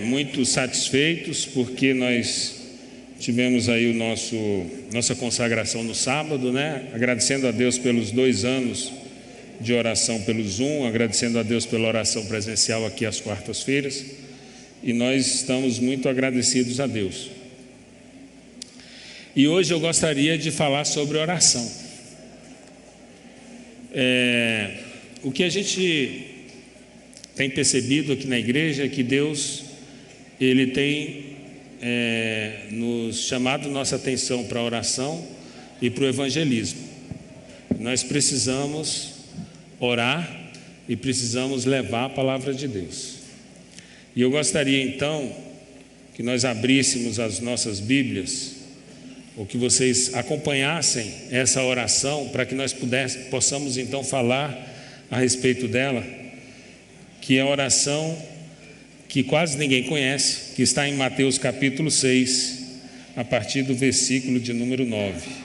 muito satisfeitos porque nós tivemos aí nossa consagração no sábado, né? Agradecendo a Deus pelos 2 anos de oração pelo Zoom, agradecendo a Deus pela oração presencial aqui às quartas-feiras, e nós estamos muito agradecidos a Deus. E hoje eu gostaria de falar sobre oração. O que a gente tem percebido aqui na igreja é que Deus, Ele tem nos chamado nossa atenção para a oração e para o evangelismo. Nós precisamos orar e precisamos levar a palavra de Deus. E eu gostaria então que nós abríssemos as nossas Bíblias, ou que vocês acompanhassem essa oração, para que nós possamos então falar a respeito dela, que é a oração que quase ninguém conhece, que está em Mateus capítulo 6, a partir do versículo de número 9.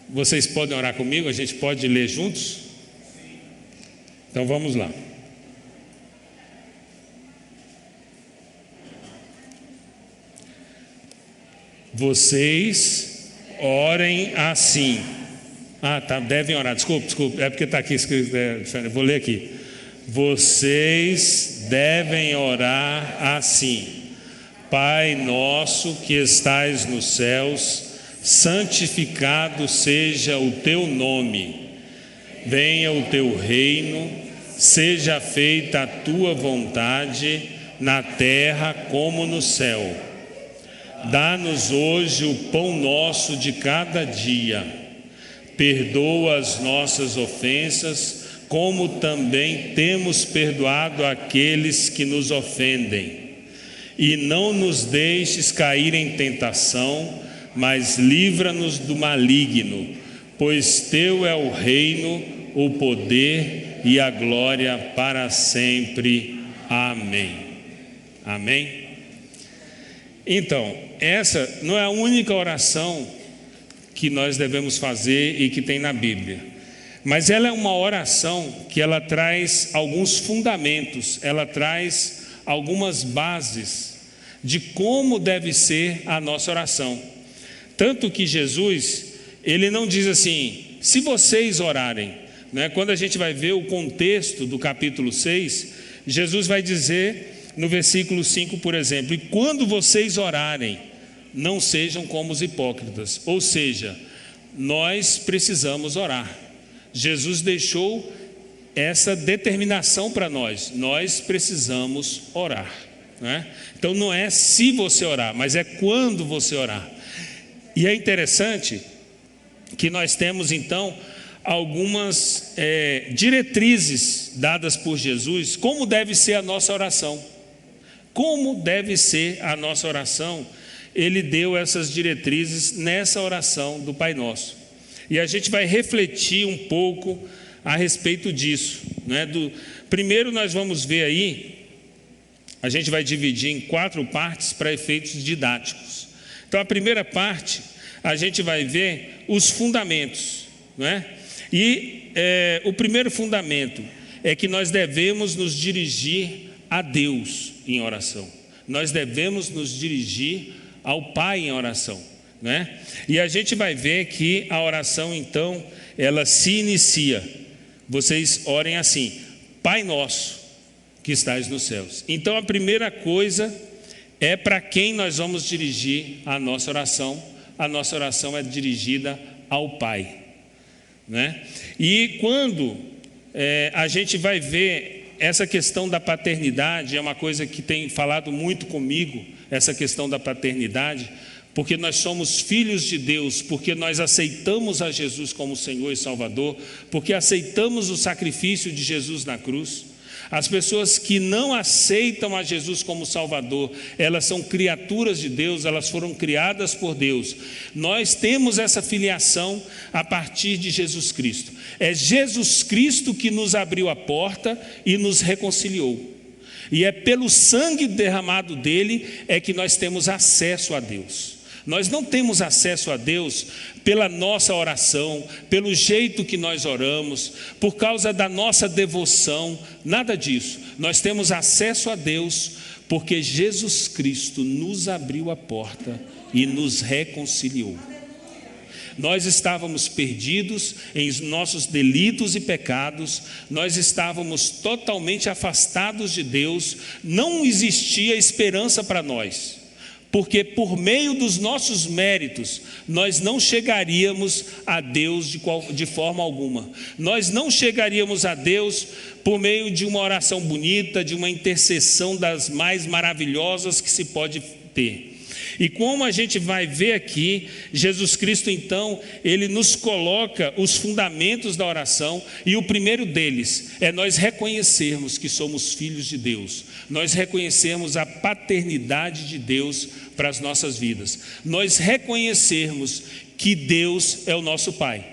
Vocês podem orar comigo? A gente pode ler juntos? Então vamos lá. Vocês orem assim. Devem orar, desculpa, é porque está aqui escrito, vou ler aqui. Vocês devem orar assim: Pai nosso que estais nos céus, santificado seja o teu nome, venha o teu reino, seja feita a tua vontade, na terra como no céu. Dá-nos hoje o pão nosso de cada dia. Perdoa as nossas ofensas, como também temos perdoado aqueles que nos ofendem. E não nos deixes cair em tentação, mas livra-nos do maligno, pois teu é o reino, o poder e a glória para sempre. Amém. Amém? Então, essa não é a única oração que nós devemos fazer e que tem na Bíblia, mas ela é uma oração que ela traz alguns fundamentos, ela traz algumas bases de como deve ser a nossa oração. Tanto que Jesus, Ele não diz assim, se vocês orarem, né? Quando a gente vai ver o contexto do capítulo 6, Jesus vai dizer no versículo 5, por exemplo, e quando vocês orarem, não sejam como os hipócritas. Ou seja, nós precisamos orar. Jesus deixou essa determinação para nós precisamos orar, né? Então não é se você orar, mas é quando você orar. E é interessante que nós temos então algumas diretrizes dadas por Jesus, como deve ser a nossa oração. Como deve ser a nossa oração? Ele deu essas diretrizes nessa oração do Pai Nosso. E a gente vai refletir um pouco a respeito disso, né? Primeiro nós vamos ver aí, a gente vai dividir em 4 partes para efeitos didáticos. Então a primeira parte, a gente vai ver os fundamentos, né? E o primeiro fundamento é que nós devemos nos dirigir a Deus em oração. Nós devemos nos dirigir ao Pai em oração, né? E a gente vai ver que a oração então, ela se inicia. Vocês orem assim: Pai nosso que estais nos céus. Então a primeira coisa é para quem nós vamos dirigir a nossa oração. A nossa oração é dirigida ao Pai, né? E quando a gente vai ver essa questão da paternidade, é uma coisa que tem falado muito comigo, essa questão da paternidade, porque nós somos filhos de Deus, porque nós aceitamos a Jesus como Senhor e Salvador, porque aceitamos o sacrifício de Jesus na cruz. As pessoas que não aceitam a Jesus como Salvador, elas são criaturas de Deus, elas foram criadas por Deus. Nós temos essa filiação a partir de Jesus Cristo. É Jesus Cristo que nos abriu a porta e nos reconciliou. E é pelo sangue derramado dele é que nós temos acesso a Deus. Nós não temos acesso a Deus pela nossa oração, pelo jeito que nós oramos, por causa da nossa devoção, nada disso. Nós temos acesso a Deus porque Jesus Cristo nos abriu a porta e nos reconciliou. Nós estávamos perdidos em nossos delitos e pecados, nós estávamos totalmente afastados de Deus, não existia esperança para nós, porque por meio dos nossos méritos, nós não chegaríamos a Deus de forma alguma. Nós não chegaríamos a Deus por meio de uma oração bonita, de uma intercessão das mais maravilhosas que se pode ter. E como a gente vai ver aqui, Jesus Cristo então, Ele nos coloca os fundamentos da oração, e o primeiro deles é nós reconhecermos que somos filhos de Deus, nós reconhecermos a paternidade de Deus para as nossas vidas, nós reconhecermos que Deus é o nosso Pai.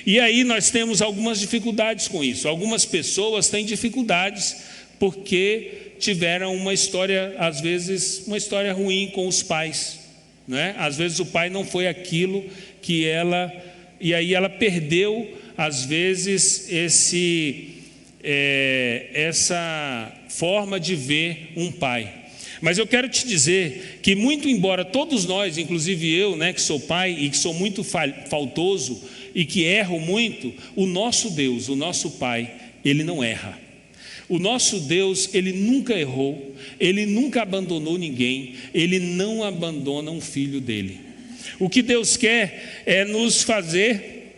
E aí nós temos algumas dificuldades com isso. Algumas pessoas têm dificuldades porque tiveram uma história, às vezes, uma história ruim com os pais, né? Às vezes o pai não foi aquilo que ela, e aí ela perdeu, às vezes, essa forma de ver um pai. Mas eu quero te dizer que, muito embora todos nós, inclusive eu, né, que sou pai e que sou muito faltoso e que erro muito, o nosso Deus, o nosso Pai, Ele não erra. O nosso Deus, Ele nunca errou, Ele nunca abandonou ninguém, Ele não abandona um filho dEle. O que Deus quer é nos fazer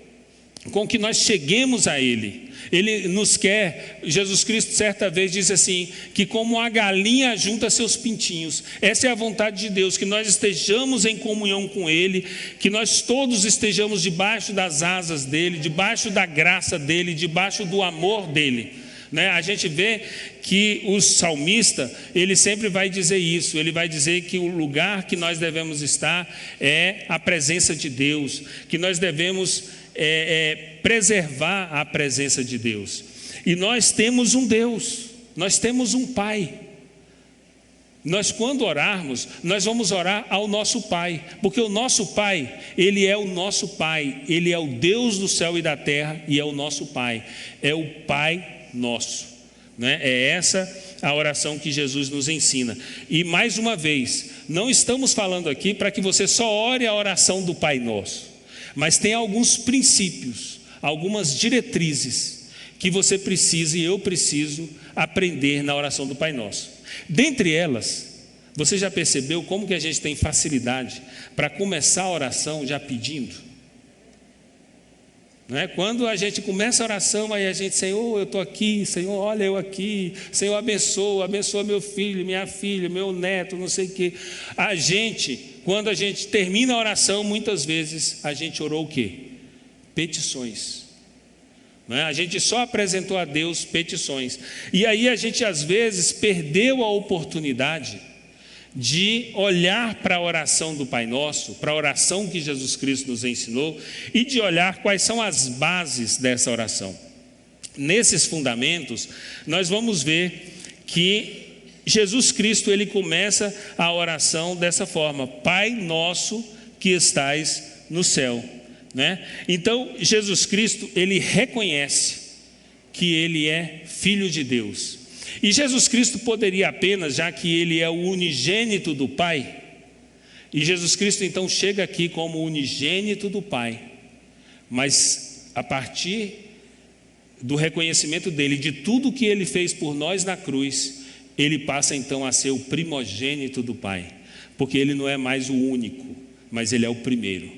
com que nós cheguemos a Ele. Ele nos quer, Jesus Cristo certa vez disse assim, que como a galinha junta seus pintinhos, essa é a vontade de Deus, que nós estejamos em comunhão com Ele, que nós todos estejamos debaixo das asas dEle, debaixo da graça dEle, debaixo do amor dEle. Né? A gente vê que o salmista, ele sempre vai dizer isso, ele vai dizer que o lugar que nós devemos estar é a presença de Deus, que nós devemos preservar a presença de Deus. E nós temos um Deus, nós temos um Pai. Nós, quando orarmos, nós vamos orar ao nosso Pai, porque o nosso Pai, Ele é o nosso Pai, Ele é o Deus do céu e da terra e é o nosso Pai, é o Pai nosso, né? É essa a oração que Jesus nos ensina. E mais uma vez, não estamos falando aqui para que você só ore a oração do Pai Nosso, mas tem alguns princípios, algumas diretrizes que você precisa e eu preciso aprender na oração do Pai Nosso. Dentre elas, você já percebeu como que a gente tem facilidade para começar a oração já pedindo? Né? Quando a gente começa a oração, aí a gente, Senhor, eu estou aqui, Senhor, olha eu aqui, Senhor, abençoa meu filho, minha filha, meu neto, não sei o quê. A gente, quando a gente termina a oração, muitas vezes a gente orou o quê? Petições. Né? A gente só apresentou a Deus petições. E aí a gente às vezes perdeu a oportunidade de olhar para a oração do Pai Nosso, para a oração que Jesus Cristo nos ensinou, e de olhar quais são as bases dessa oração. Nesses fundamentos, nós vamos ver que Jesus Cristo, Ele começa a oração dessa forma: Pai Nosso que estais no céu. Né? Então, Jesus Cristo, Ele reconhece que Ele é Filho de Deus. E Jesus Cristo poderia apenas, já que Ele é o unigênito do Pai, e Jesus Cristo então chega aqui como unigênito do Pai, mas a partir do reconhecimento dEle, de tudo que Ele fez por nós na cruz, Ele passa então a ser o primogênito do Pai, porque Ele não é mais o único, mas Ele é o primeiro.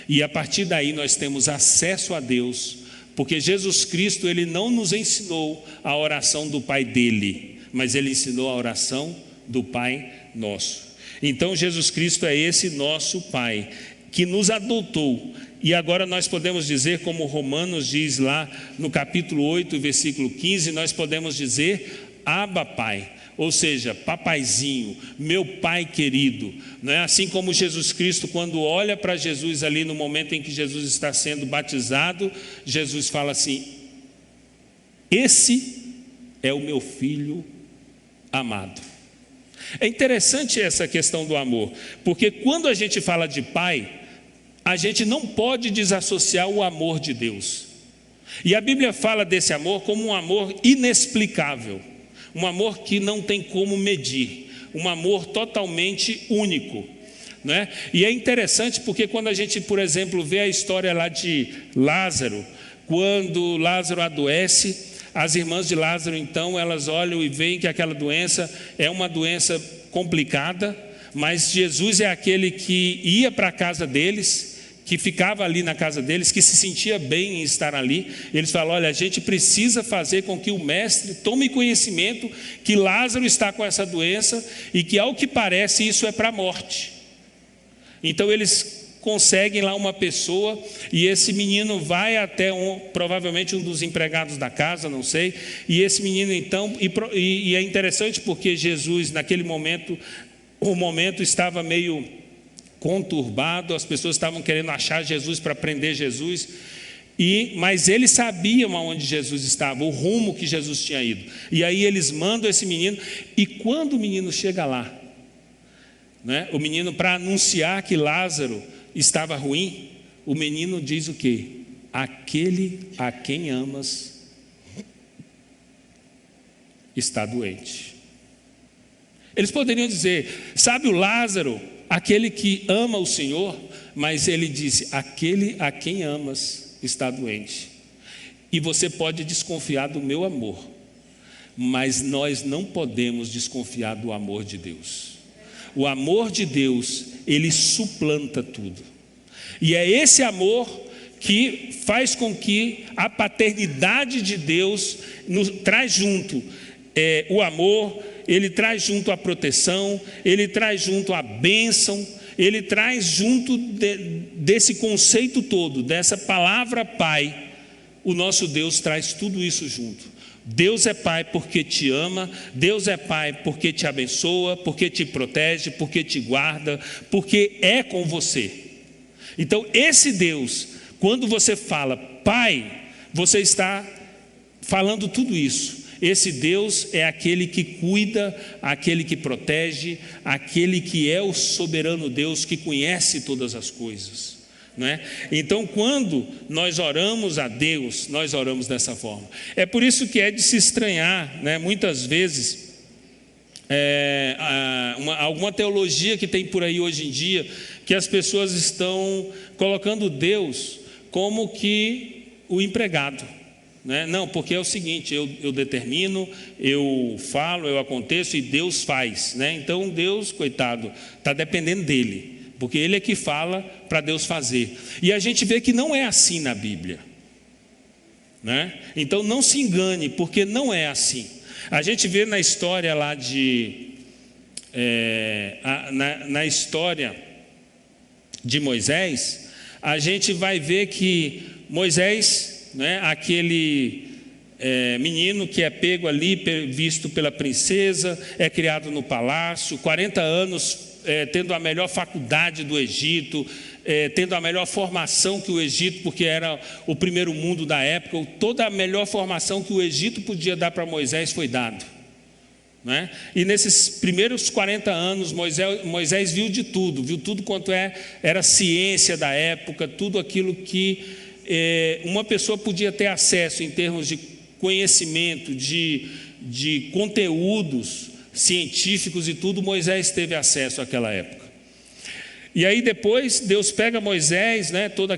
E a partir daí nós temos acesso a Deus, porque Jesus Cristo, Ele não nos ensinou a oração do Pai dEle, mas Ele ensinou a oração do Pai Nosso. Então Jesus Cristo é esse nosso Pai, que nos adotou. E agora nós podemos dizer, como Romanos diz lá no capítulo 8, versículo 15, nós podemos dizer, Abba Pai. Ou seja, papaizinho, meu pai querido, não é? Assim como Jesus Cristo, quando olha para Jesus ali no momento em que Jesus está sendo batizado, Jesus fala assim: esse é o meu filho amado. É interessante essa questão do amor, porque quando a gente fala de pai, a gente não pode desassociar o amor de Deus. E a Bíblia fala desse amor como um amor inexplicável, um amor que não tem como medir, um amor totalmente único, né? E é interessante porque quando a gente, por exemplo, vê a história lá de Lázaro, quando Lázaro adoece, as irmãs de Lázaro, então, elas olham e veem que aquela doença é uma doença complicada, mas Jesus é aquele que ia para a casa deles, que ficava ali na casa deles, que se sentia bem em estar ali. Eles falam: olha, a gente precisa fazer com que o mestre tome conhecimento que Lázaro está com essa doença e que, ao que parece, isso é para a morte. Então eles conseguem lá uma pessoa, e esse menino vai até provavelmente um dos empregados da casa, não sei, e esse menino então, e é interessante porque Jesus naquele momento, o momento estava meio conturbado, as pessoas estavam querendo achar Jesus para prender Jesus, mas eles sabiam aonde Jesus estava, o rumo que Jesus tinha ido, e aí eles mandam esse menino, e quando o menino chega lá, né, o menino, para anunciar que Lázaro estava ruim, o menino diz o quê? Aquele a quem amas está doente. Eles poderiam dizer: sabe o Lázaro, aquele que ama o Senhor? Mas ele disse: aquele a quem amas está doente. E você pode desconfiar do meu amor, mas nós não podemos desconfiar do amor de Deus. O amor de Deus, ele suplanta tudo. E é esse amor que faz com que a paternidade de Deus nos traz junto o amor, ele traz junto a proteção, ele traz junto a bênção, ele traz junto desse conceito todo, dessa palavra Pai. O nosso Deus traz tudo isso junto. Deus é Pai porque te ama, Deus é Pai porque te abençoa, porque te protege, porque te guarda, porque é com você. Então esse Deus, quando você fala Pai, você está falando tudo isso. Esse Deus é aquele que cuida, aquele que protege, aquele que é o soberano Deus que conhece todas as coisas. Né? Então, quando nós oramos a Deus, nós oramos dessa forma. É por isso que é de se estranhar, né? Muitas vezes, alguma teologia que tem por aí hoje em dia, que as pessoas estão colocando Deus como que o empregado. Né? Não, porque é o seguinte, eu determino, eu falo, eu aconteço e Deus faz. Né? Então Deus, coitado, está dependendo dele. Porque ele é que fala para Deus fazer. E a gente vê que não é assim na Bíblia, né? Então não se engane, porque não é assim. A gente vê na história lá na história de Moisés, a gente vai ver que Moisés, né, aquele menino que é pego ali, visto pela princesa, é criado no palácio, 40 anos tendo a melhor faculdade do Egito, tendo a melhor formação que o Egito, porque era o primeiro mundo da época, toda a melhor formação que o Egito podia dar para Moisés foi dado, né? E nesses primeiros 40 anos Moisés viu de tudo, viu tudo quanto era ciência da época, tudo aquilo que uma pessoa podia ter acesso em termos de conhecimento, de conteúdos científicos e tudo. Moisés teve acesso àquela época. E aí depois Deus pega Moisés, né, toda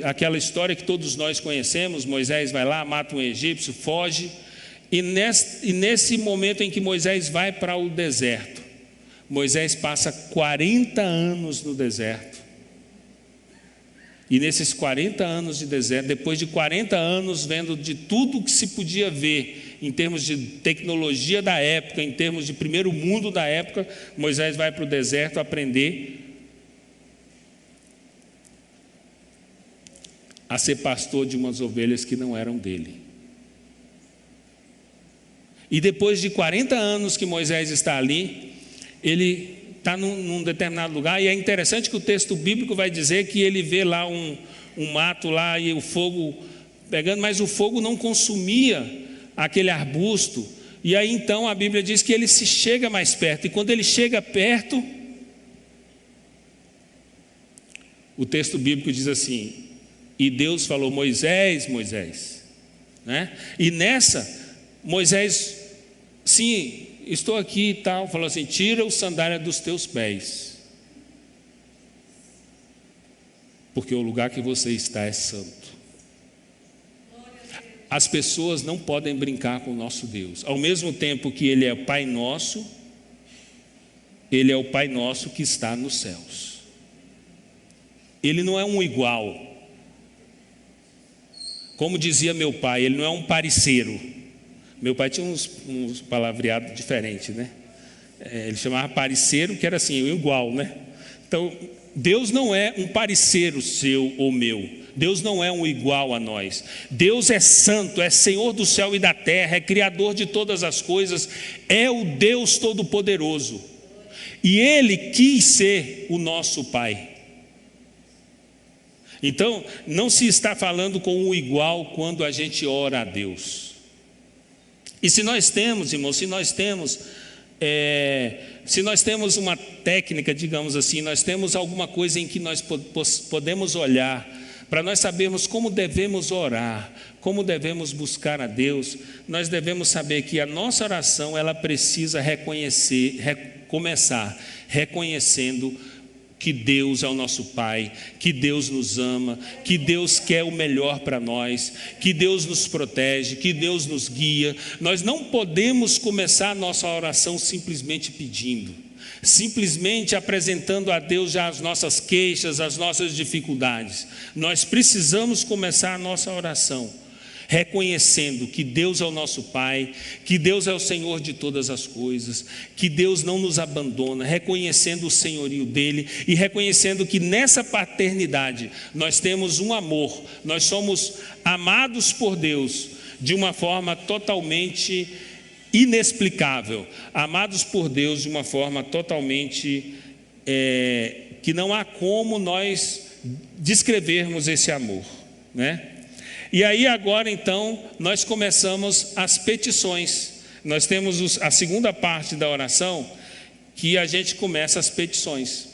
aquela história que todos nós conhecemos. Moisés vai lá, mata um egípcio, foge, e nesse momento em que Moisés vai para o deserto, Moisés passa 40 anos no deserto. E nesses 40 anos de deserto, depois de 40 anos vendo de tudo que se podia ver em termos de tecnologia da época, em termos de primeiro mundo da época, Moisés vai para o deserto aprender a ser pastor de umas ovelhas que não eram dele. E depois de 40 anos que Moisés está ali, ele está num determinado lugar, e é interessante que o texto bíblico vai dizer que ele vê lá um mato lá e o fogo pegando, mas o fogo não consumia aquele arbusto, E aí então a Bíblia diz que ele se chega mais perto, e quando ele chega perto, o texto bíblico diz assim: e Deus falou, Moisés, Moisés, né? E nessa, Moisés, sim, estou aqui e tal, falou assim: tira o sandália dos teus pés, porque o lugar que você está é santo. As pessoas não podem brincar com o nosso Deus. Ao mesmo tempo que Ele é o Pai nosso, Ele é o Pai nosso que está nos céus. Ele não é um igual. Como dizia meu pai, Ele não é um parceiro. Meu pai tinha uns palavreados diferentes, né? Ele chamava parceiro, que era assim, o igual, né? Então, Deus não é um parceiro seu ou meu. Deus não é um igual a nós. Deus é santo, é Senhor do céu e da terra, é Criador de todas as coisas, é o Deus Todo-Poderoso. E Ele quis ser o nosso Pai. Então, não se está falando com o igual quando a gente ora a Deus. E se nós temos, irmãos, se nós temos uma técnica, digamos assim, nós temos alguma coisa em que nós podemos olhar, para nós sabermos como devemos orar, como devemos buscar a Deus, nós devemos saber que a nossa oração, ela precisa começar reconhecendo que Deus é o nosso Pai, que Deus nos ama, que Deus quer o melhor para nós, que Deus nos protege, que Deus nos guia. Nós não podemos começar a nossa oração simplesmente pedindo, simplesmente apresentando a Deus já as nossas queixas, as nossas dificuldades. Nós precisamos começar a nossa oração reconhecendo que Deus é o nosso Pai, que Deus é o Senhor de todas as coisas, que Deus não nos abandona, reconhecendo o senhorio dEle e reconhecendo que nessa paternidade nós temos um amor, nós somos amados por Deus de uma forma totalmente inexplicável, amados por Deus de uma forma totalmente que não há como nós descrevermos esse amor, né? E aí agora então nós começamos as petições. Nós temos a segunda parte da oração, que a gente começa as petições.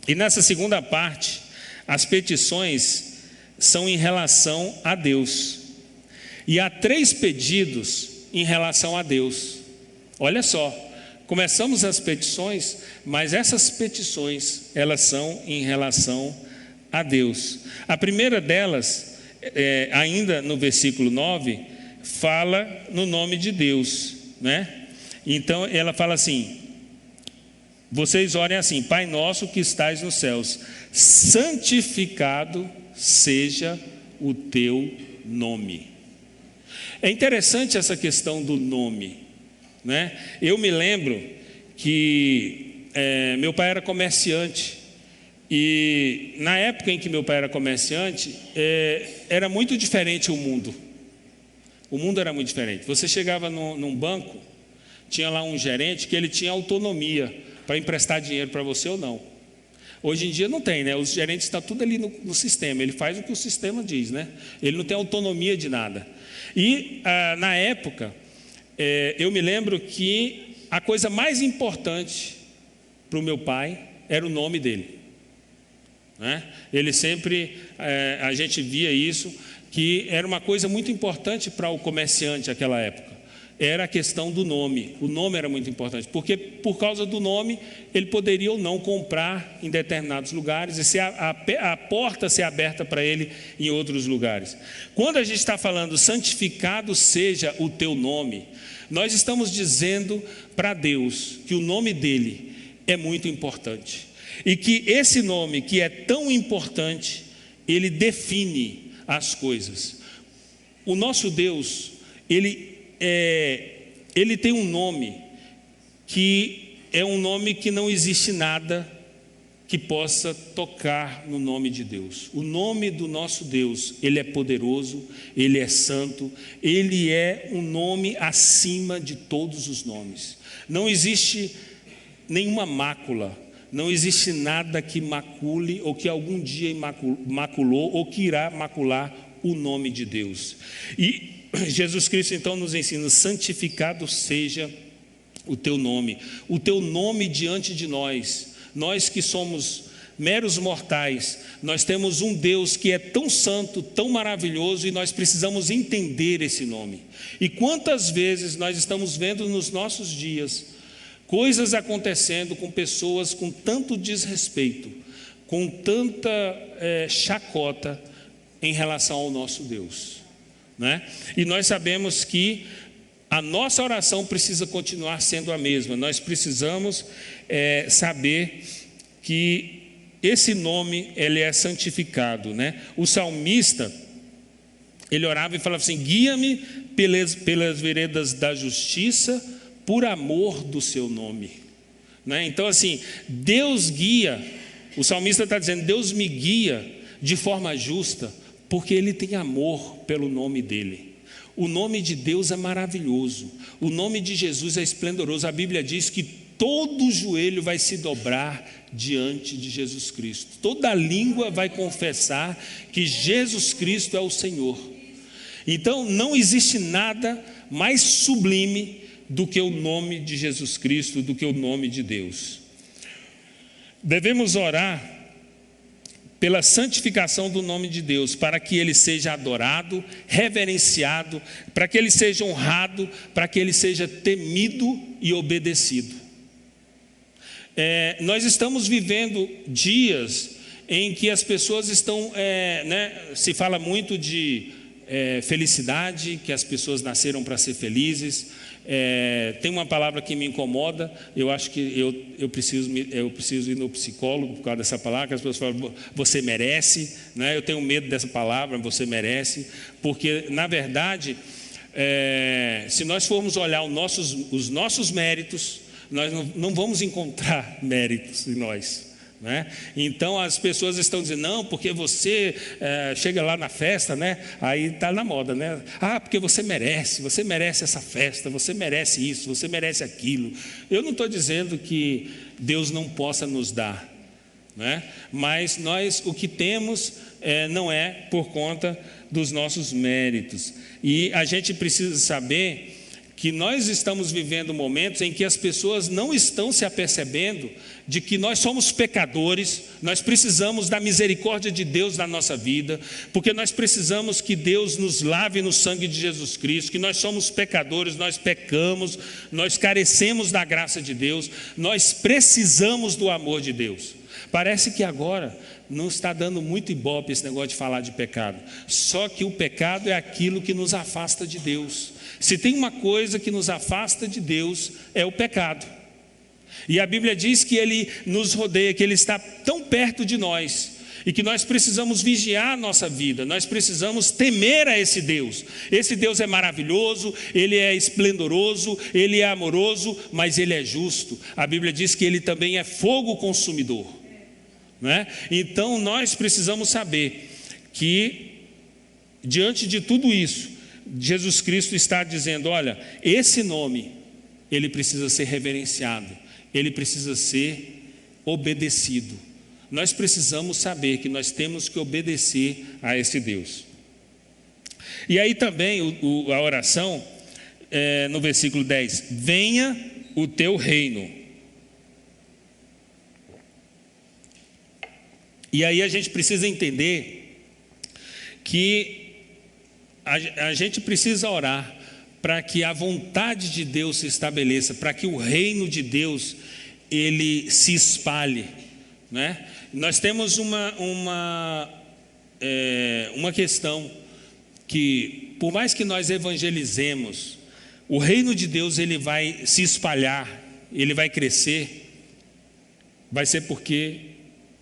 E nessa segunda parte, as petições são em relação a Deus. E há 3 pedidos em relação a Deus. Olha só, começamos as petições, mas essas petições, elas são em relação a Deus. A primeira delas, ainda no versículo 9, fala no nome de Deus, né? Então ela fala assim: vocês orem assim: Pai nosso que estais nos céus, santificado seja o teu nome. É interessante essa questão do nome, né? Eu me lembro que meu pai era comerciante. E na época em que meu pai era comerciante, era muito diferente o mundo. O mundo era muito diferente. Você chegava num banco, tinha lá um gerente que ele tinha autonomia para emprestar dinheiro para você ou não. Hoje em dia não tem, né? Os gerentes estão tudo ali no sistema, ele faz o que o sistema diz, né? Ele não tem autonomia de nada. E na época, eu me lembro que a coisa mais importante para o meu pai era o nome dele. Né? Ele sempre, a gente via isso, que era uma coisa muito importante para o comerciante naquela época, era a questão do nome. O nome era muito importante, porque por causa do nome ele poderia ou não comprar em determinados lugares e a porta ser aberta para ele em outros lugares. Quando a gente está falando santificado seja o teu nome, nós estamos dizendo para Deus que o nome dele é muito importante. E que esse nome que é tão importante, ele define as coisas. O nosso Deus, ele tem um nome que é um nome que não existe nada que possa tocar no nome de Deus. O nome do nosso Deus, ele é poderoso, ele é santo, ele é um nome acima de todos os nomes. Não existe nenhuma mácula, não existe nada que macule ou que algum dia maculou ou que irá macular o nome de Deus. E Jesus Cristo então nos ensina: santificado seja o teu nome diante de nós que somos meros mortais. Nós temos um Deus que é tão santo, tão maravilhoso, e nós precisamos entender esse nome. E quantas vezes nós estamos vendo nos nossos dias coisas acontecendo com pessoas com tanto desrespeito, com tanta chacota em relação ao nosso Deus, né? E nós sabemos que a nossa oração precisa continuar sendo a mesma. Nós precisamos saber que esse nome, ele é santificado, né? O salmista, ele orava e falava assim: guia-me pelas veredas da justiça, por amor do seu nome, né? Então assim, Deus guia, o salmista está dizendo: Deus me guia de forma justa, porque Ele tem amor pelo nome dEle. O nome de Deus é maravilhoso, o nome de Jesus é esplendoroso. A Bíblia diz que todo joelho vai se dobrar diante de Jesus Cristo, toda língua vai confessar que Jesus Cristo é o Senhor. Então não existe nada mais sublime do que o nome de Jesus Cristo, do que o nome de Deus. Devemos orar pela santificação do nome de Deus, para que Ele seja adorado, reverenciado, para que Ele seja honrado, para que Ele seja temido e obedecido. Nós estamos vivendo dias em que as pessoas estão, se fala muito de felicidade, que as pessoas nasceram para ser felizes. Tem uma palavra que me incomoda, eu acho que eu preciso ir no psicólogo por causa dessa palavra, que as pessoas falam: você merece, né? Eu tenho medo dessa palavra, você merece, porque na verdade, se nós formos olhar os nossos méritos, nós não vamos encontrar méritos em nós, né? Então as pessoas estão dizendo: não, porque você chega lá na festa, né? Aí está na moda, né? Porque você merece essa festa, você merece isso, você merece aquilo. Eu não estou dizendo que Deus não possa nos dar, né? Mas nós o que temos não é por conta dos nossos méritos. E a gente precisa saber que nós estamos vivendo momentos em que as pessoas não estão se apercebendo de que nós somos pecadores, nós precisamos da misericórdia de Deus na nossa vida, porque nós precisamos que Deus nos lave no sangue de Jesus Cristo, que nós somos pecadores, nós pecamos, nós carecemos da graça de Deus, nós precisamos do amor de Deus. Parece que agora não está dando muito ibope esse negócio de falar de pecado, só que o pecado é aquilo que nos afasta de Deus. Se tem uma coisa que nos afasta de Deus, é o pecado. E a Bíblia diz que Ele nos rodeia, que Ele está tão perto de nós, e que nós precisamos vigiar a nossa vida, nós precisamos temer a esse Deus. Esse Deus é maravilhoso, Ele é esplendoroso, Ele é amoroso, mas Ele é justo. A Bíblia diz que Ele também é fogo consumidor, né? Então nós precisamos saber que, diante de tudo isso, Jesus Cristo está dizendo: olha, esse nome, ele precisa ser reverenciado, ele precisa ser obedecido. Nós precisamos saber que nós temos que obedecer a esse Deus. E aí também a oração, no versículo 10: venha o teu reino. E aí a gente precisa entender que a gente precisa orar para que a vontade de Deus se estabeleça, para que o reino de Deus ele se espalhe, né? Nós temos uma questão que, por mais que nós evangelizemos, o reino de Deus ele vai se espalhar, ele vai crescer, vai ser porque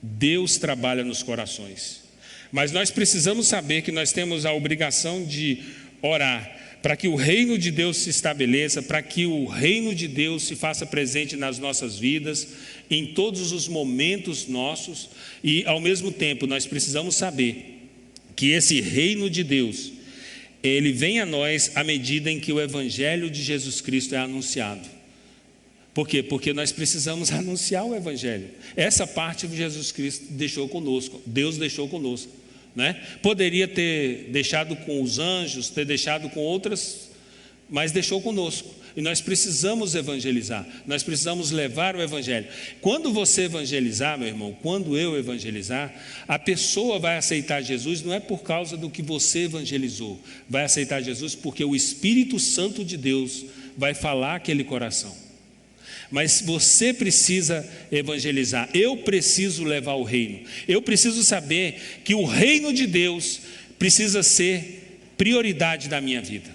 Deus trabalha nos corações. Mas nós precisamos saber que nós temos a obrigação de orar para que o reino de Deus se estabeleça, para que o reino de Deus se faça presente nas nossas vidas, em todos os momentos nossos. E ao mesmo tempo nós precisamos saber que esse reino de Deus, ele vem a nós à medida em que o evangelho de Jesus Cristo é anunciado. Por quê? Porque nós precisamos anunciar o evangelho. Essa parte Jesus Cristo deixou conosco, Deus deixou conosco, né? Poderia ter deixado com os anjos, ter deixado com outras, mas deixou conosco. E nós precisamos evangelizar, nós precisamos levar o evangelho. Quando você evangelizar, meu irmão, quando eu evangelizar, a pessoa vai aceitar Jesus não é por causa do que você evangelizou, vai aceitar Jesus porque o Espírito Santo de Deus vai falar aquele coração. Mas você precisa evangelizar, eu preciso levar o reino, eu preciso saber que o reino de Deus precisa ser prioridade da minha vida.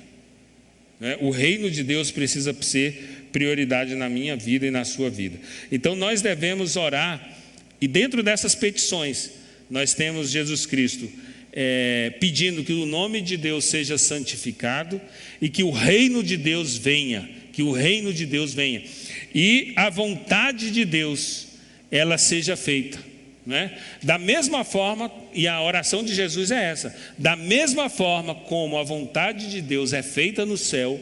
O reino de Deus precisa ser prioridade na minha vida e na sua vida. Então nós devemos orar, e dentro dessas petições, nós temos Jesus Cristo pedindo que o nome de Deus seja santificado e que o reino de Deus venha, que o reino de Deus venha, e a vontade de Deus, ela seja feita. Da mesma forma, e a oração de Jesus é essa, da mesma forma como a vontade de Deus é feita no céu,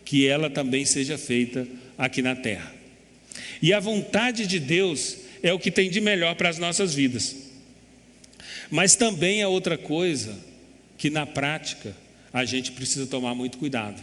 que ela também seja feita aqui na terra. E a vontade de Deus é o que tem de melhor para as nossas vidas. Mas também é outra coisa que na prática a gente precisa tomar muito cuidado.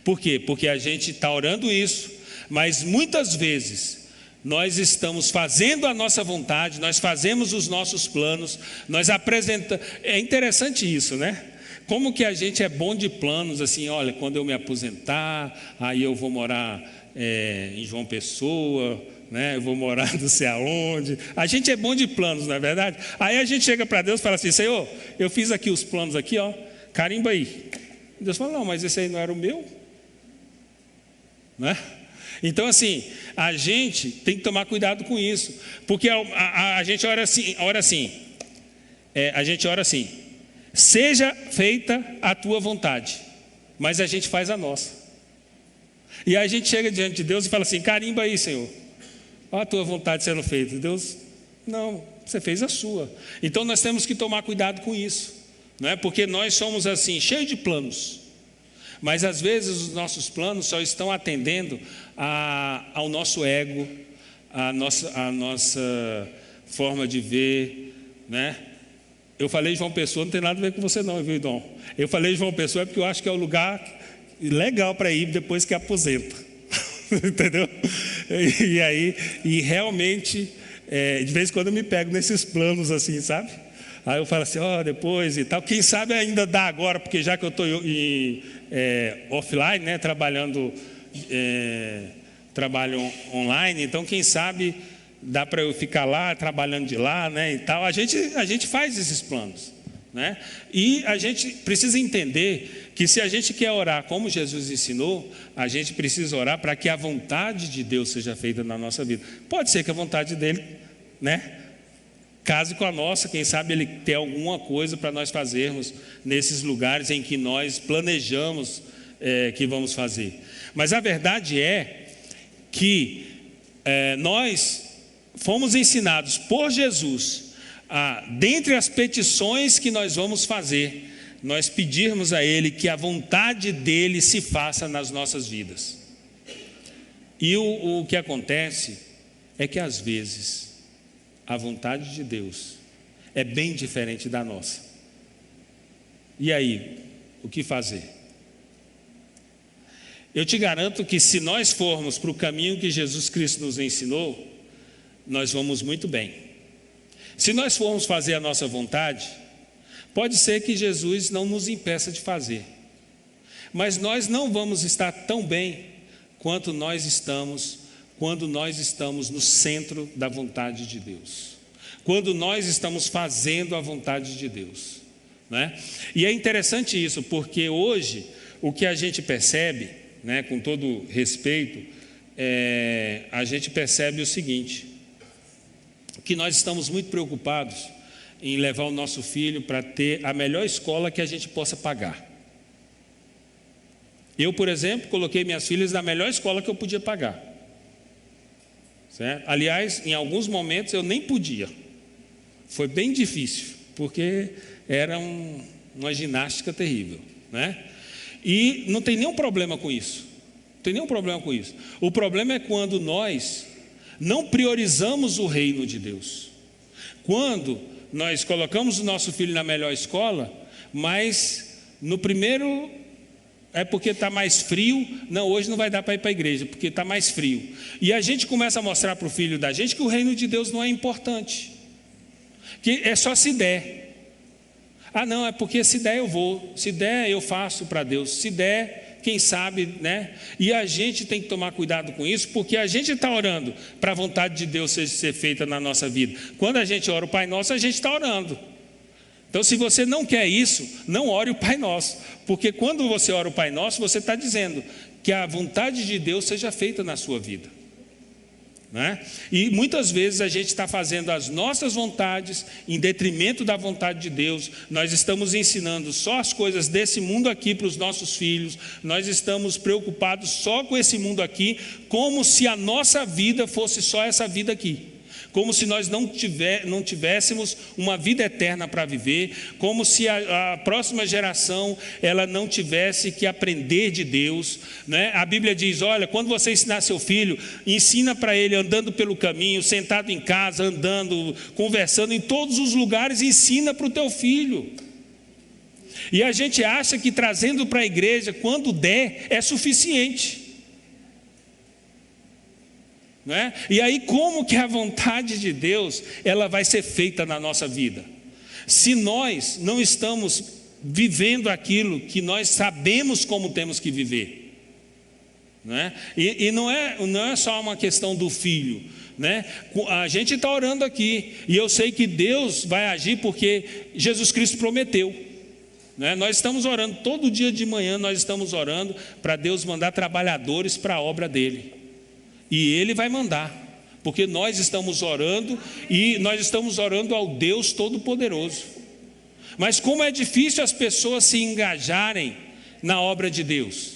Por quê? Porque a gente está orando isso, mas muitas vezes nós estamos fazendo a nossa vontade, nós fazemos os nossos planos, nós apresentamos. É interessante isso, né? Como que a gente é bom de planos, assim, olha, quando eu me aposentar, aí eu vou morar em João Pessoa, né? Eu vou morar não sei aonde. A gente é bom de planos, não é verdade? Aí a gente chega para Deus e fala assim, Senhor, eu fiz aqui os planos aqui, ó, carimba aí. Deus fala, não, mas esse aí não era o meu, né? Então assim, a gente tem que tomar cuidado com isso, porque a gente ora assim, a gente ora assim, seja feita a tua vontade, mas a gente faz a nossa. E aí a gente chega diante de Deus e fala assim, carimba aí, Senhor, olha a tua vontade sendo feita. Deus, não, você fez a sua. Então nós temos que tomar cuidado com isso, não é? Porque nós somos assim, cheios de planos, mas às vezes os nossos planos só estão atendendo ao nosso ego, a nossa forma de ver, né? Eu falei João Pessoa, não tem nada a ver com você não, viu, Dom? Eu falei João Pessoa porque eu acho que é o lugar legal para ir depois que aposenta. Entendeu? E realmente, de vez em quando eu me pego nesses planos assim, sabe? Aí eu falo assim, depois e tal. Quem sabe ainda dá agora, porque já que eu estou offline, né, trabalho online, então quem sabe dá para eu ficar lá, trabalhando de lá, né, e tal. A gente faz esses planos, né? E a gente precisa entender que se a gente quer orar como Jesus ensinou, a gente precisa orar para que a vontade de Deus seja feita na nossa vida. Pode ser que a vontade dele, né, case com a nossa, quem sabe ele tem alguma coisa para nós fazermos nesses lugares em que nós planejamos que vamos fazer. Mas a verdade é que nós fomos ensinados por Jesus dentre as petições que nós vamos fazer, nós pedirmos a Ele que a vontade dEle se faça nas nossas vidas. E o que acontece é que às vezes a vontade de Deus é bem diferente da nossa. E aí, o que fazer? Eu te garanto que se nós formos para o caminho que Jesus Cristo nos ensinou, nós vamos muito bem. Se nós formos fazer a nossa vontade, pode ser que Jesus não nos impeça de fazer, mas nós não vamos estar tão bem quanto nós estamos quando nós estamos no centro da vontade de Deus, quando nós estamos fazendo a vontade de Deus, né? E é interessante isso, porque hoje o que a gente percebe, né, com todo respeito, a gente percebe o seguinte, que nós estamos muito preocupados em levar o nosso filho para ter a melhor escola que a gente possa pagar. Eu, por exemplo, coloquei minhas filhas na melhor escola que eu podia pagar, certo? Aliás, em alguns momentos eu nem podia, foi bem difícil, porque era uma ginástica terrível, né? E não tem nenhum problema com isso, não tem nenhum problema com isso. O problema é quando nós não priorizamos o reino de Deus, quando nós colocamos o nosso filho na melhor escola, mas no primeiro é porque está mais frio, não, hoje não vai dar para ir para a igreja, porque está mais frio. E a gente começa a mostrar para o filho da gente que o reino de Deus não é importante, que é só se der. Ah não, é porque se der eu vou, se der eu faço para Deus, se der, quem sabe, né? E a gente tem que tomar cuidado com isso, porque a gente está orando para a vontade de Deus ser feita na nossa vida. Quando a gente ora o Pai Nosso, a gente está orando. Então, se você não quer isso, não ore o Pai Nosso, porque quando você ora o Pai Nosso, você está dizendo que a vontade de Deus seja feita na sua vida, né? E muitas vezes a gente está fazendo as nossas vontades em detrimento da vontade de Deus. Nós estamos ensinando só as coisas desse mundo aqui para os nossos filhos, nós estamos preocupados só com esse mundo aqui, como se a nossa vida fosse só essa vida aqui. Como se nós não tivéssemos uma vida eterna para viver, como se a próxima geração ela não tivesse que aprender de Deus, né? A Bíblia diz, olha, quando você ensinar seu filho, ensina para ele andando pelo caminho, sentado em casa, andando, conversando em todos os lugares, ensina para o teu filho. E a gente acha que trazendo para a igreja, quando der, é suficiente. Né? E aí como que a vontade de Deus ela vai ser feita na nossa vida? Se nós não estamos vivendo aquilo que nós sabemos como temos que viver, né? E não é só uma questão do filho, né? A gente está orando aqui e eu sei que Deus vai agir porque Jesus Cristo prometeu, né? Nós estamos orando todo dia de manhã, nós estamos orando para Deus mandar trabalhadores para a obra dele. E Ele vai mandar, porque nós estamos orando e nós estamos orando ao Deus Todo-Poderoso. Mas como é difícil as pessoas se engajarem na obra de Deus,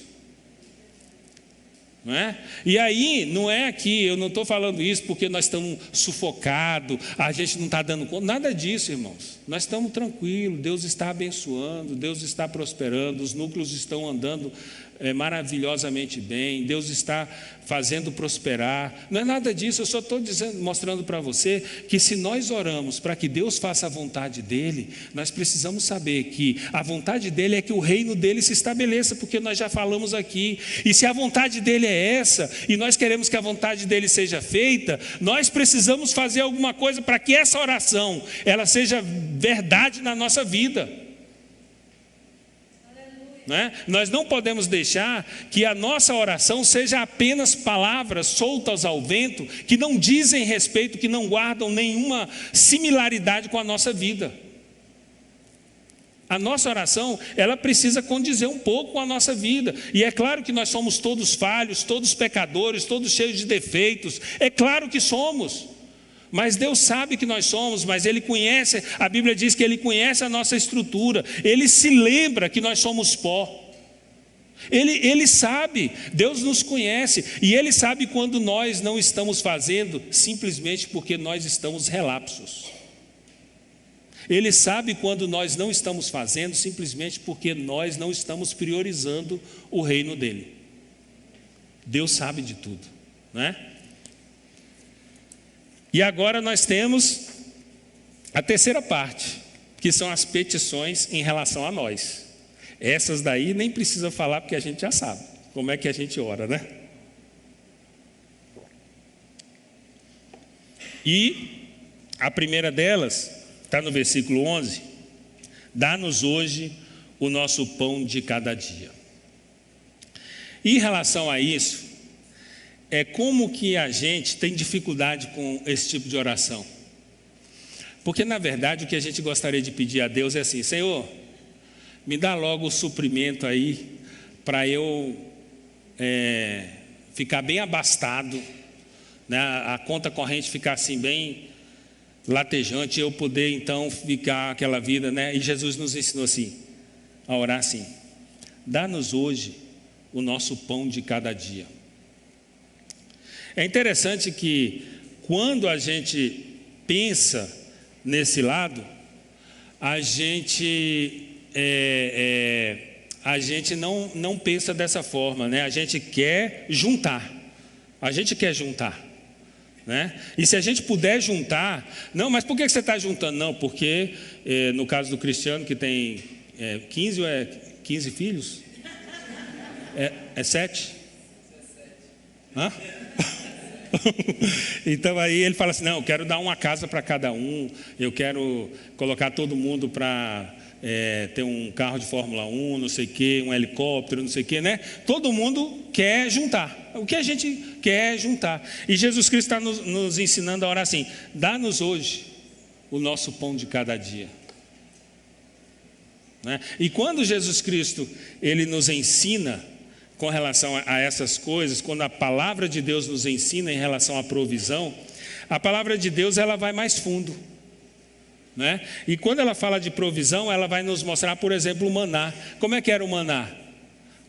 não é? E aí, não é aqui, eu não estou falando isso porque nós estamos sufocados, a gente não está dando conta, nada disso, irmãos. Nós estamos tranquilos, Deus está abençoando, Deus está prosperando, os núcleos estão andando maravilhosamente bem, Deus está fazendo prosperar. Não é nada disso, eu só estou mostrando para você que se nós oramos para que Deus faça a vontade dEle, nós precisamos saber que a vontade dEle é que o reino dEle se estabeleça, porque nós já falamos aqui, e se a vontade dEle é essa, e nós queremos que a vontade dEle seja feita, nós precisamos fazer alguma coisa para que essa oração, ela seja verdade na nossa vida. Né? Nós não podemos deixar que a nossa oração seja apenas palavras soltas ao vento, que não dizem respeito, que não guardam nenhuma similaridade com a nossa vida. A nossa oração, ela precisa condizer um pouco com a nossa vida. E é claro que nós somos todos falhos, todos pecadores, todos cheios de defeitos. É claro que somos. Mas Deus sabe que nós somos, mas Ele conhece, a Bíblia diz que Ele conhece a nossa estrutura, Ele se lembra que nós somos pó. Ele sabe, Deus nos conhece, e Ele sabe quando nós não estamos fazendo, simplesmente porque nós estamos relapsos. Ele sabe quando nós não estamos fazendo, simplesmente porque nós não estamos priorizando o reino dEle. Deus sabe de tudo, né? E agora nós temos a terceira parte, que são as petições em relação a nós. Essas daí nem precisa falar, porque a gente já sabe como é que a gente ora, né? E a primeira delas está no versículo 11. Dá-nos hoje o nosso pão de cada dia. E em relação a isso, é como que a gente tem dificuldade com esse tipo de oração. Porque na verdade o que a gente gostaria de pedir a Deus é assim: Senhor, me dá logo o suprimento aí, para eu ficar bem abastado, né? A conta corrente ficar assim bem latejante, eu poder então ficar aquela vida, né? E Jesus nos ensinou assim, a orar assim: dá-nos hoje o nosso pão de cada dia. É interessante que quando a gente pensa nesse lado, a gente não pensa dessa forma, né? A gente quer juntar, né? E se a gente puder juntar, não, mas por que você está juntando? Não, porque no caso do Cristiano, que tem 15 ou 15 filhos? É 7? Hã? Então aí ele fala assim, não, eu quero dar uma casa para cada um, eu quero colocar todo mundo para ter um carro de Fórmula 1, não sei o que, um helicóptero, não sei o que, né? Todo mundo quer juntar. O que a gente quer é juntar. E Jesus Cristo está nos ensinando a orar assim: dá-nos hoje o nosso pão de cada dia. Né? E quando Jesus Cristo ele nos ensina com relação a essas coisas, quando a palavra de Deus nos ensina em relação à provisão, a palavra de Deus ela vai mais fundo, né? E quando ela fala de provisão, ela vai nos mostrar, por exemplo, o maná. Como é que era o maná?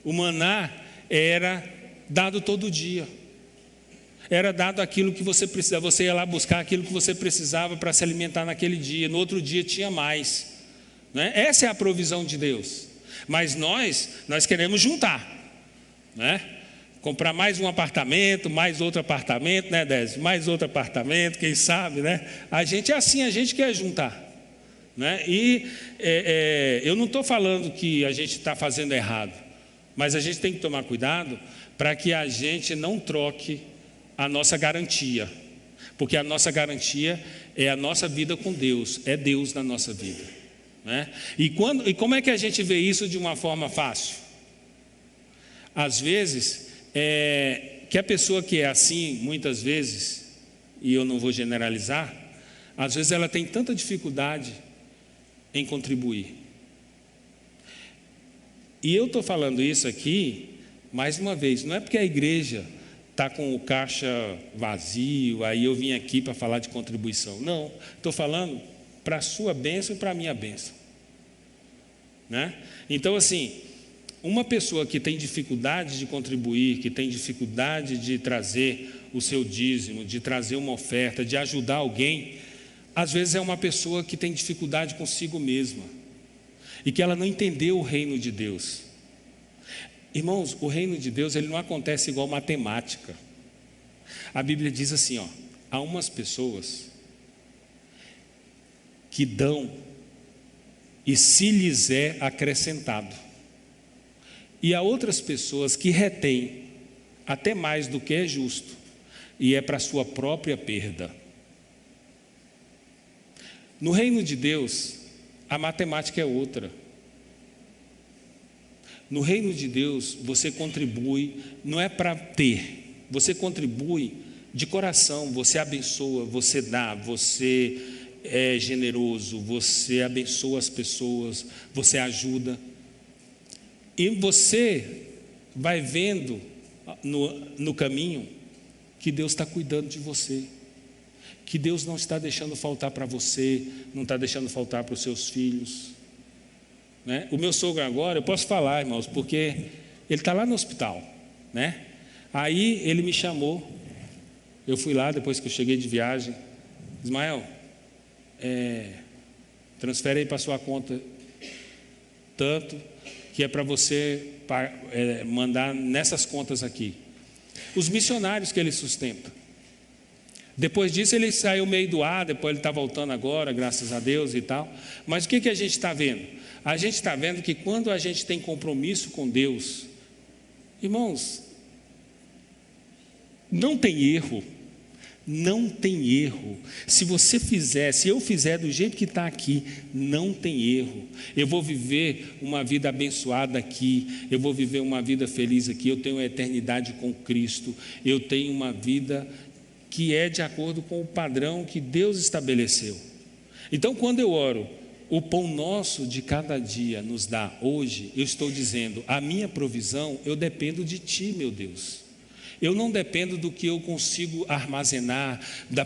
O maná era dado todo dia. Era dado aquilo que você precisava. Você ia lá buscar aquilo que você precisava para se alimentar naquele dia. No outro dia tinha mais, né? Essa é a provisão de Deus. Mas nós queremos juntar, né? Comprar mais um apartamento, mais outro apartamento, né, Désio? Mais outro apartamento, quem sabe, né? A gente é assim, a gente quer juntar, né? E eu não estou falando que a gente está fazendo errado, mas a gente tem que tomar cuidado para que a gente não troque a nossa garantia, porque a nossa garantia é a nossa vida com Deus, é Deus na nossa vida, né? E como é que a gente vê isso de uma forma fácil? Às vezes, que a pessoa que é assim, muitas vezes, e eu não vou generalizar, às vezes ela tem tanta dificuldade em contribuir. E eu estou falando isso aqui, mais uma vez, não é porque a igreja está com o caixa vazio, aí eu vim aqui para falar de contribuição. Não, estou falando para a sua bênção e para a minha bênção, né? Então assim, uma pessoa que tem dificuldade de contribuir, que tem dificuldade de trazer o seu dízimo, de trazer uma oferta, de ajudar alguém, às vezes é uma pessoa que tem dificuldade consigo mesma e que ela não entendeu o reino de Deus. Irmãos, o reino de Deus ele não acontece igual matemática. A Bíblia diz assim, há umas pessoas que dão e se lhes é acrescentado. E há outras pessoas que retêm até mais do que é justo, e é para sua própria perda. No reino de Deus, a matemática é outra. No reino de Deus, você contribui, não é para ter, você contribui de coração, você abençoa, você dá, você é generoso, você abençoa as pessoas, você ajuda. E você vai vendo no caminho que Deus está cuidando de você, que Deus não está deixando faltar para você, não está deixando faltar para os seus filhos, né? O meu sogro agora, eu posso falar, irmãos, porque ele está lá no hospital, né? Aí ele me chamou, eu fui lá depois que eu cheguei de viagem. Ismael, transfere aí para sua conta tanto, que é para você mandar nessas contas aqui. Os missionários que ele sustenta. Depois disso ele saiu meio do ar, depois ele está voltando agora, graças a Deus e tal. Mas o que a gente está vendo? A gente está vendo que quando a gente tem compromisso com Deus, irmãos, não tem erro. Não tem erro. Se eu fizer do jeito que está aqui, não tem erro. Eu vou viver uma vida abençoada aqui, eu vou viver uma vida feliz aqui, eu tenho a eternidade com Cristo, eu tenho uma vida que é de acordo com o padrão que Deus estabeleceu. Então, quando eu oro, o pão nosso de cada dia nos dá hoje, eu estou dizendo, a minha provisão, eu dependo de Ti, meu Deus. Eu não dependo do que eu consigo armazenar, da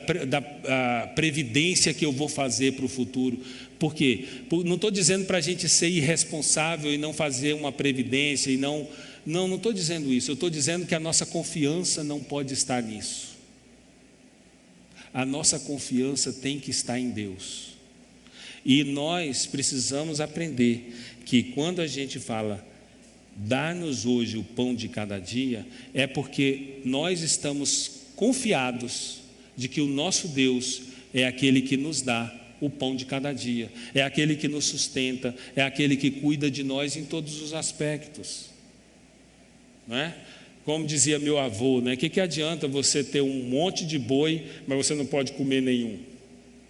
previdência que eu vou fazer para o futuro. Por quê? Não estou dizendo para a gente ser irresponsável e não fazer uma previdência. Não estou dizendo isso. Eu estou dizendo que a nossa confiança não pode estar nisso. A nossa confiança tem que estar em Deus. E nós precisamos aprender que quando a gente fala dá-nos hoje o pão de cada dia, é porque nós estamos confiados de que o nosso Deus é aquele que nos dá o pão de cada dia, é aquele que nos sustenta, é aquele que cuida de nós em todos os aspectos, não é? Como dizia meu avô, né? Que adianta você ter um monte de boi, mas você não pode comer nenhum,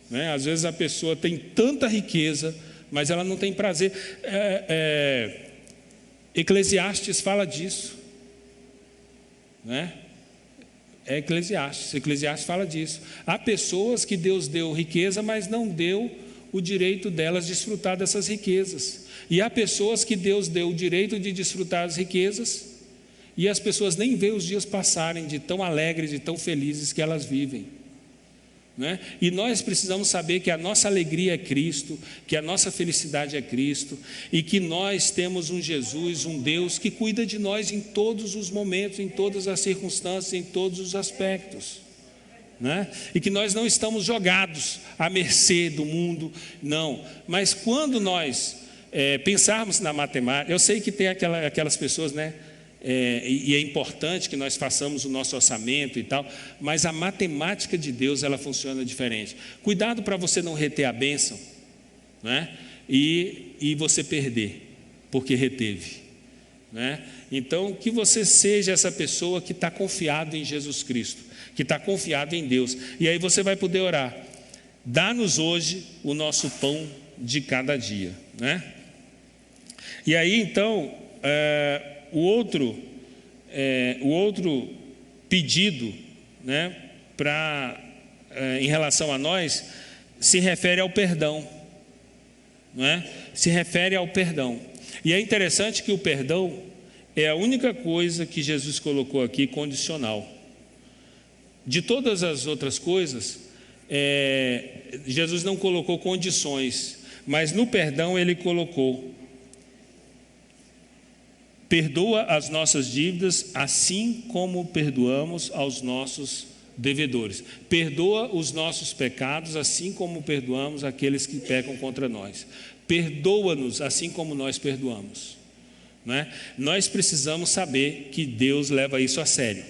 né? Às vezes a pessoa tem tanta riqueza, mas ela não tem prazer. Eclesiastes fala disso, né? Eclesiastes fala disso. Há pessoas que Deus deu riqueza, mas não deu o direito delas desfrutar dessas riquezas. E há pessoas que Deus deu o direito de desfrutar as riquezas, e as pessoas nem veem os dias passarem de tão alegres e tão felizes que elas vivem, né? E nós precisamos saber que a nossa alegria é Cristo, que a nossa felicidade é Cristo, e que nós temos um Jesus, um Deus que cuida de nós em todos os momentos, em todas as circunstâncias, em todos os aspectos, né? E que nós não estamos jogados à mercê do mundo, não. Mas quando nós pensarmos na matemática, eu sei que tem aquelas pessoas, né? E é importante que nós façamos o nosso orçamento e tal, mas a matemática de Deus, ela funciona diferente. Cuidado para você não reter a bênção, né? E você perder, porque reteve, né? Então, que você seja essa pessoa que está confiado em Jesus Cristo, que está confiado em Deus, e aí você vai poder orar: dá-nos hoje o nosso pão de cada dia, né? E aí então, o outro pedido, né, em relação a nós, se refere ao perdão, né? Se refere ao perdão. E é interessante que o perdão é a única coisa que Jesus colocou aqui condicional. De todas as outras coisas, Jesus não colocou condições, mas no perdão ele colocou: perdoa as nossas dívidas, assim como perdoamos aos nossos devedores. Perdoa os nossos pecados, assim como perdoamos aqueles que pecam contra nós. Perdoa-nos, assim como nós perdoamos, né? Nós precisamos saber que Deus leva isso a sério.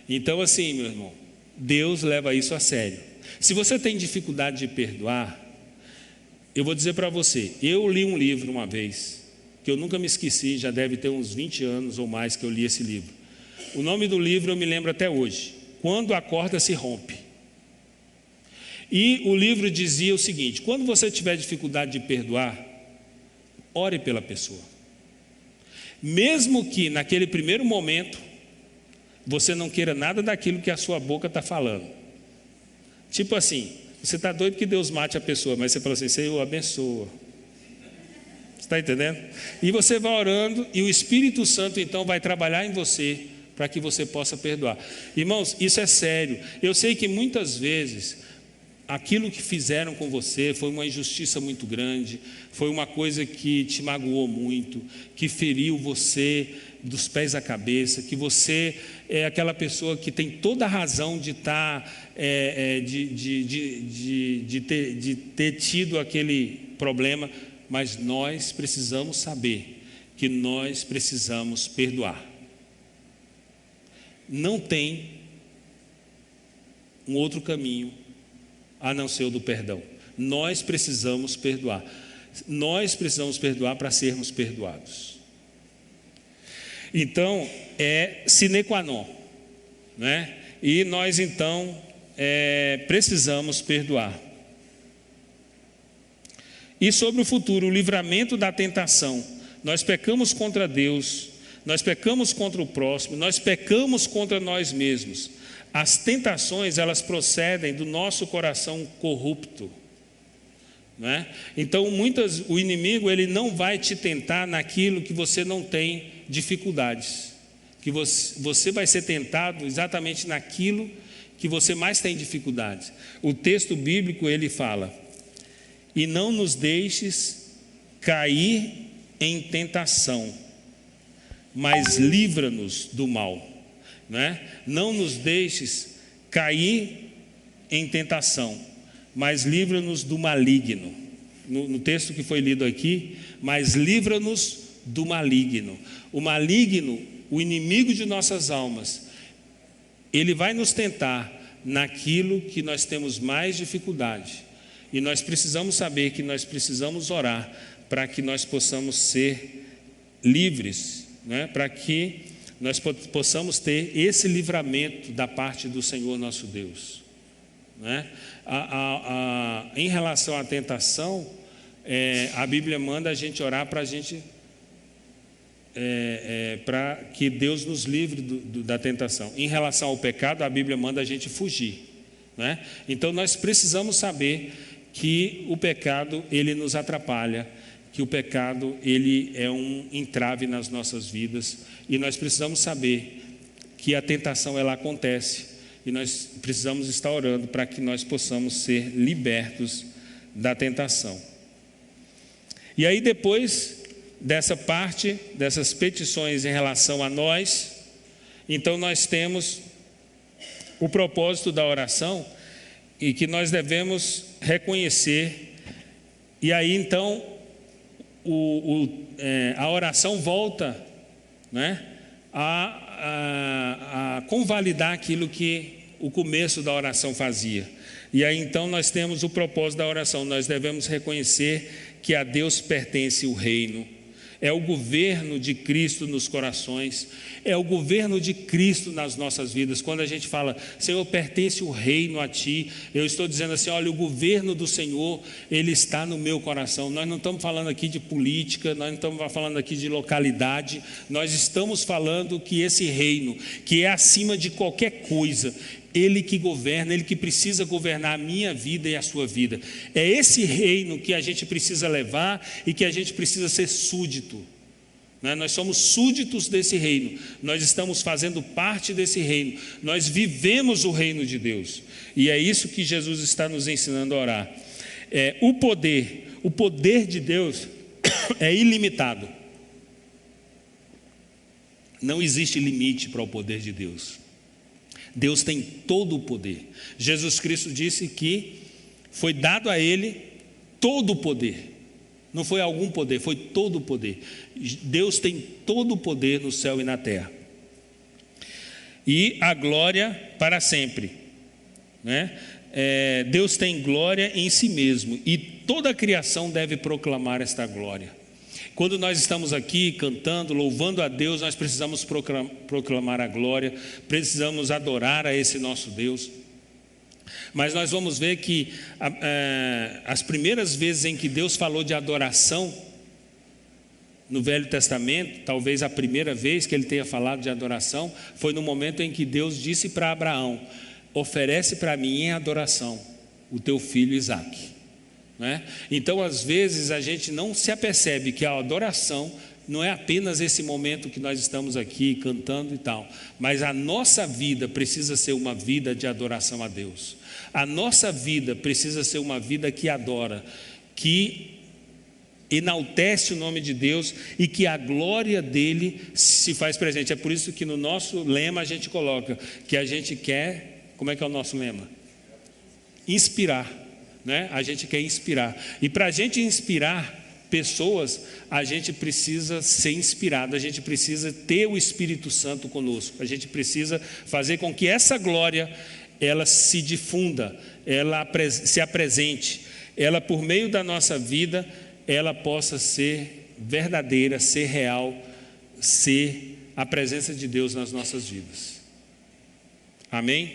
Então, assim, meu irmão, Deus leva isso a sério. Se você tem dificuldade de perdoar, eu vou dizer para você, eu li um livro uma vez, que eu nunca me esqueci, já deve ter uns 20 anos ou mais que eu li esse livro. O nome do livro eu me lembro até hoje: Quando a Corda se Rompe. E o livro dizia o seguinte: quando você tiver dificuldade de perdoar, ore pela pessoa. Mesmo que naquele primeiro momento você não queira nada daquilo que a sua boca está falando. Tipo assim, você está doido que Deus mate a pessoa, mas você fala assim: Senhor, abençoa. Está entendendo? E você vai orando, e o Espírito Santo então vai trabalhar em você para que você possa perdoar. Irmãos, isso é sério. Eu sei que muitas vezes aquilo que fizeram com você foi uma injustiça muito grande, foi uma coisa que te magoou muito, que feriu você dos pés à cabeça, que você é aquela pessoa que tem toda a razão de de ter tido aquele problema. Mas nós precisamos saber que nós precisamos perdoar. Não tem um outro caminho a não ser o do perdão. Nós precisamos perdoar. Nós precisamos perdoar para sermos perdoados. Então, é sine qua non, né? E nós então precisamos perdoar. E sobre o futuro, o livramento da tentação. Nós pecamos contra Deus, nós pecamos contra o próximo, nós pecamos contra nós mesmos. As tentações, elas procedem do nosso coração corrupto, né? Então, o inimigo, ele não vai te tentar naquilo que você não tem dificuldades. Que você vai ser tentado exatamente naquilo que você mais tem dificuldades. O texto bíblico, ele fala: e não nos deixes cair em tentação, mas livra-nos do mal, né? Não nos deixes cair em tentação, mas livra-nos do maligno. No texto que foi lido aqui, mas livra-nos do maligno. O maligno, o inimigo de nossas almas, ele vai nos tentar, naquilo que nós temos mais dificuldade. E nós precisamos saber que nós precisamos orar para que nós possamos ser livres, né? Para que nós possamos ter esse livramento da parte do Senhor nosso Deus, né? Em relação à tentação, a Bíblia manda a gente orar para a gente, para que Deus nos livre da tentação. Em relação ao pecado, a Bíblia manda a gente fugir, né? Então nós precisamos saber que o pecado ele nos atrapalha, que o pecado ele é um entrave nas nossas vidas, e nós precisamos saber que a tentação ela acontece, e nós precisamos estar orando para que nós possamos ser libertos da tentação. E aí depois dessa parte, dessas petições em relação a nós, então nós temos o propósito da oração, e que nós devemos reconhecer, e aí então a oração volta, né, a convalidar aquilo que o começo da oração fazia. E aí então nós temos o propósito da oração. Nós devemos reconhecer que a Deus pertence o reino, é o governo de Cristo nos corações, é o governo de Cristo nas nossas vidas. Quando a gente fala, Senhor, pertence o reino a Ti, eu estou dizendo assim, olha, o governo do Senhor, Ele está no meu coração. Nós não estamos falando aqui de política, nós não estamos falando aqui de localidade, nós estamos falando que esse reino, que é acima de qualquer coisa, Ele que governa, Ele que precisa governar a minha vida e a sua vida. É esse reino que a gente precisa levar e que a gente precisa ser súdito, né? Nós somos súditos desse reino, nós estamos fazendo parte desse reino, nós vivemos o reino de Deus. E é isso que Jesus está nos ensinando a orar. O poder de Deus é ilimitado. Não existe limite para o poder de Deus. Deus tem todo o poder. Jesus Cristo disse que foi dado a Ele todo o poder. Não foi algum poder, foi todo o poder. Deus tem todo o poder no céu e na terra. E a glória para sempre, né? Deus tem glória em si mesmo, e toda a criação deve proclamar esta glória. Quando nós estamos aqui cantando, louvando a Deus, nós precisamos proclamar a glória, precisamos adorar a esse nosso Deus. Mas nós vamos ver que as primeiras vezes em que Deus falou de adoração no Velho Testamento, talvez a primeira vez que Ele tenha falado de adoração, foi no momento em que Deus disse para Abraão, oferece para mim em adoração o teu filho Isaque, né? Então às vezes a gente não se apercebe que a adoração não é apenas esse momento que nós estamos aqui cantando e tal, mas a nossa vida precisa ser uma vida de adoração a Deus. A nossa vida precisa ser uma vida que adora, que enaltece o nome de Deus e que a glória dele se faz presente. É por isso que no nosso lema a gente coloca que a gente quer, como é que é o nosso lema? Inspirar, né? A gente quer inspirar. E para a gente inspirar pessoas, a gente precisa ser inspirado, a gente precisa ter o Espírito Santo conosco, a gente precisa fazer com que essa glória ela se difunda, ela se apresente, ela por meio da nossa vida, ela possa ser verdadeira, ser real, ser a presença de Deus nas nossas vidas. Amém?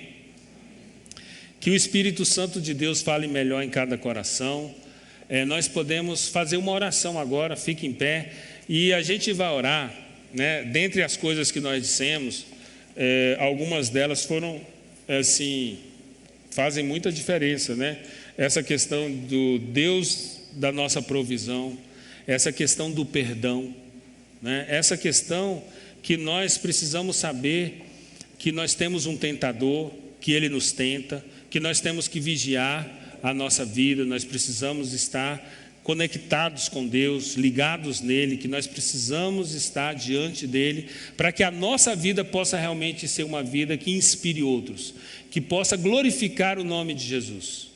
Que o Espírito Santo de Deus fale melhor em cada coração. Nós podemos fazer uma oração agora, fique em pé, e a gente vai orar, né? Dentre as coisas que nós dissemos, algumas delas foram, assim, fazem muita diferença, né? Essa questão do Deus da nossa provisão, essa questão do perdão, né? Essa questão que nós precisamos saber que nós temos um tentador, que ele nos tenta, que nós temos que vigiar a nossa vida, nós precisamos estar conectados com Deus, ligados nele, que nós precisamos estar diante dele, para que a nossa vida possa realmente ser uma vida que inspire outros, que possa glorificar o nome de Jesus.